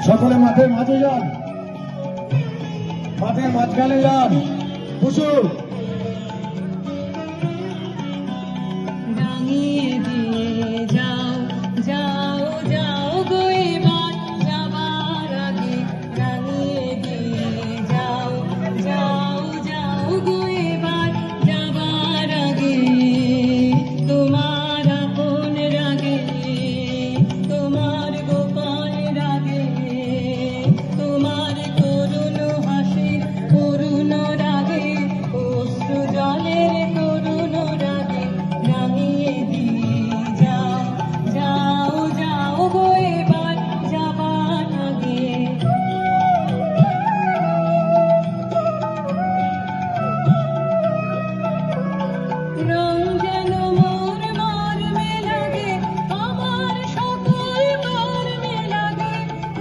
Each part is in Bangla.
সকলে মাঠের মাঝে যান, মাঠের মাঝখানে যান, বসুন। রাঙিয়ে দিয়ে যাও যাও যাও গো এবার যাবার আগে, রাঙিয়ে দিয়ে যাও যাও যাও গো এবার যাবার আগে। তোমার আপন রাগে, তোমার গোপন রাগে, তোমার করুণ হাসির করুণ রাগে, অশ্রু জলের করুণ রাগে, রাঙিয়ে দিয়ে যাও যাও যাও গো এবার যাবার আগে। রং যেন মোর মর্মে লাগে, আমার সকল মর্মে লাগে,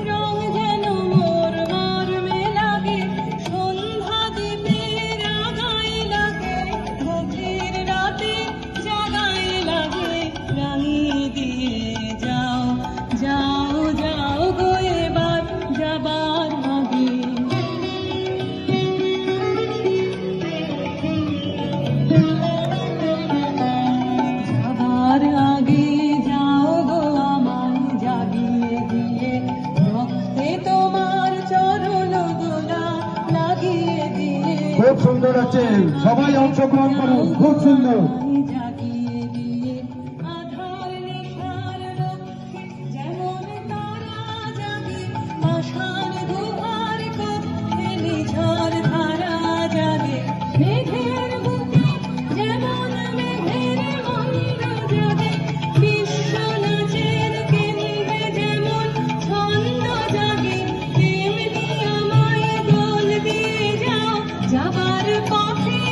রং যেন মোর মর্মে লাগে, সন্ধ্যা দ্বীপের আগায় লাগে, গভীর রাতে জাগায় লাগে, রাঙিয়ে দিয়ে যাও যাও যাও গো এবার যাবার আগে। যাবার আগে যাও গো আমায় জাগিয়ে দিয়ে, রক্তে তোমার চরণ গোলা লাগিয়ে দিয়ে। খুব সুন্দর হচ্ছে, সবাই অংশগ্রহণ করুন, খুব সুন্দর। জাগিয়ে দিয়ে আধার নিশার লক্ষ্যে যেমন তারা জাগে, আশার গুহার কক্ষে নিঝড় ধারা জাগে, মেঘের বুকে যেমন মেঘের মন্দ জাগে, বিশ্ব নাচের কেন্দ্রে যেমন ছন্দ জাগে, তেমনি আমায় দোল দিয়ে যাও যাবার পথে